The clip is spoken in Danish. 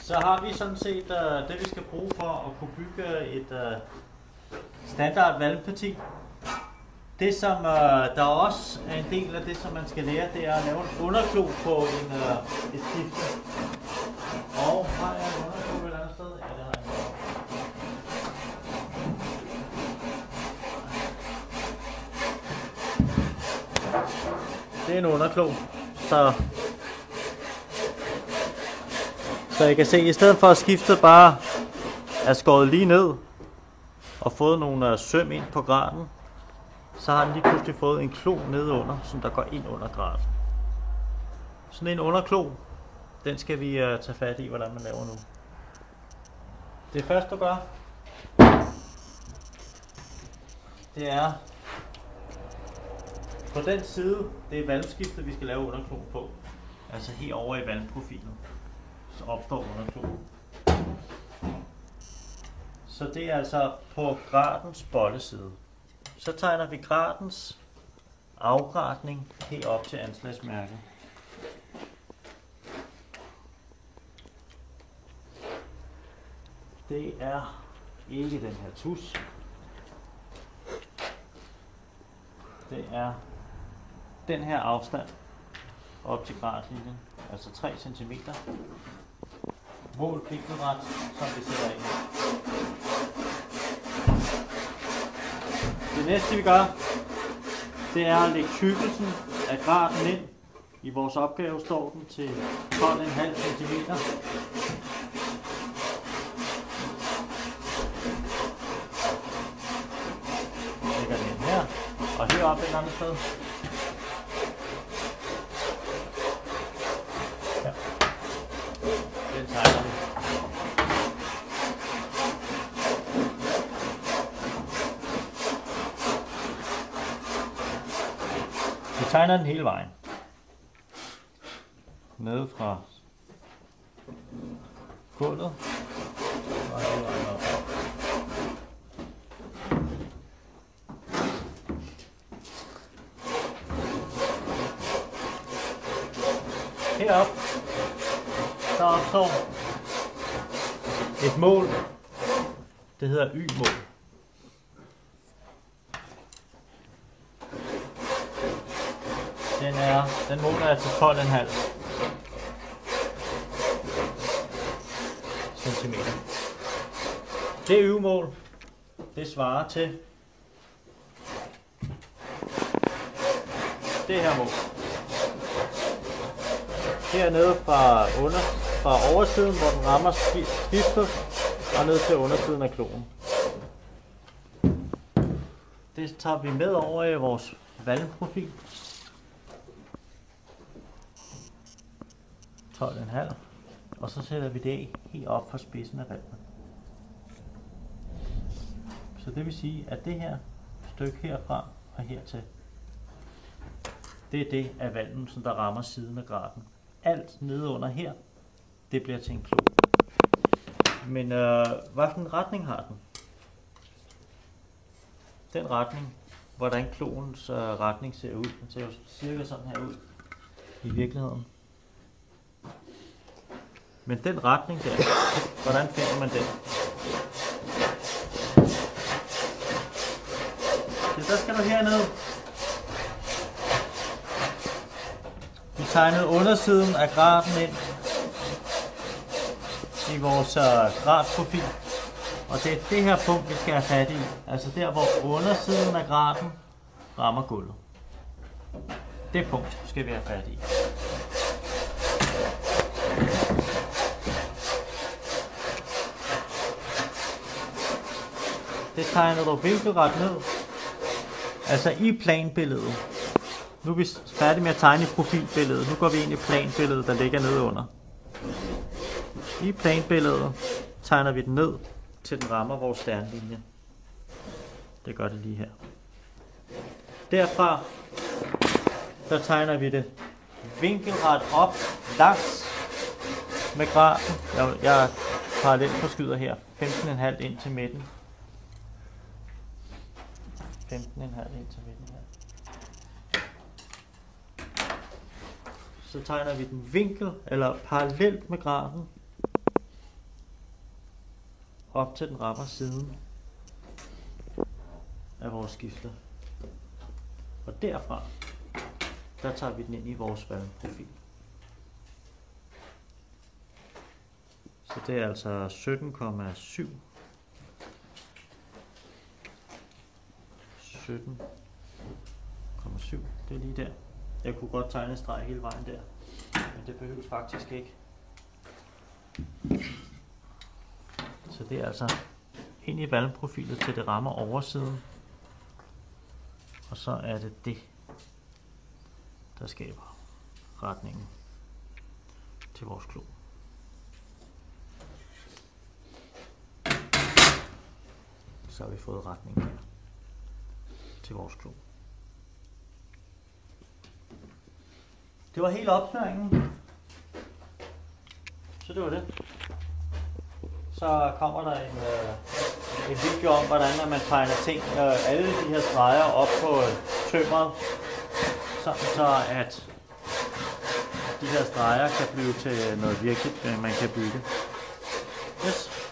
Så har vi sådan set det, vi skal bruge for at kunne bygge et standard valmparti. Det, som der også er en del af det, som man skal lære, det er at lave en underklo på et skifte. Og har jeg en underklo et eller andet sted? Ja, det har jeg. Det er en underklo, så I kan se, i stedet for at skiftet bare er skåret lige ned og fået nogle søm ind på graden, så har den lige pludselig fået en klo nedenunder, som der går ind under graden. Sådan en underklo, den skal vi tage fat i, hvordan man laver nu. Det første du gør, det er på den side, det er valmskiftet, vi skal lave underkloen på. Altså herovre i valmprofilen, så opstår underkloen. Så det er altså på gradens bolleside. Så tegner vi gradens afgratning helt op til anslagsmærket. Det er ikke den her tus. Det er den her afstand op til gradlinjen, altså 3 cm. Mål vinkelret, som vi sætter ind. Det næste vi gør, det er at lægge tykkelsen af graden ind. I vores opgave står den til 12,5 cm. Lægger den ind her, og heroppe et andet sted. Ja. Den tegner vi. Vi tegner den hele vejen. Nede fra gulvet og hele vejen op. Heroppe, så opstår et mål. Det hedder Y-mål. Den måler er til 12,5 cm. Det Y-mål, det svarer til det her mål. Hernede fra oversiden, hvor den rammer skiftet, og ned til undersiden af kloen. Det tager vi med over i vores valmprofil. 12,5, og så sætter vi det helt op for spidsen af valmen. Så det vil sige, at det her stykke herfra og hertil, det er det af valmen, som der rammer siden af graden. Alt nede under her, det bliver til en klo. Men hvad for en retning har den? Den retning, hvordan kloens retning ser ud, den ser jo cirka sådan her ud i virkeligheden. Men den retning der, hvordan finder man den? Så der skal du herned. Vi tegnede undersiden af graden ind i vores gradprofil. Og det er det her punkt, vi skal have fat i. Altså der, hvor undersiden af graden rammer gulvet. Det punkt skal vi have fat i. Det tegner du vinkelret ned. Altså i planbilledet. Nu er vi færdige med at tegne i profilbilledet. Nu går vi ind i planbilledet, der ligger nede under. I planbilledet tegner vi den ned, til den rammer vores stjernelinje. Det gør det lige her. Derfra, der tegner vi det vinkelret op langs med graden. Jeg parallelt forskyder her 15,5 ind til midten. 15,5 ind til midten her. Så tegner vi den vinkel, eller parallelt med graden. op til den rammer siden af vores skifter. Og derfra, der tager vi den ind i vores valmprofil. Så det er altså 17,7. 17,7, det er lige der. Jeg kunne godt tegne en streg hele vejen der, men det behøves faktisk ikke. Så det er altså ind i valmprofilet, til det rammer oversiden. Og så er det det, der skaber retningen til vores klo. Så har vi fået retningen her til vores klo. Det var hele opsmøringen. Så det var det. Så kommer der en video om, hvordan man tegner ting, alle de her streger op på tømmeret, så at de her streger kan blive til noget virkeligt, man kan bygge. Yes.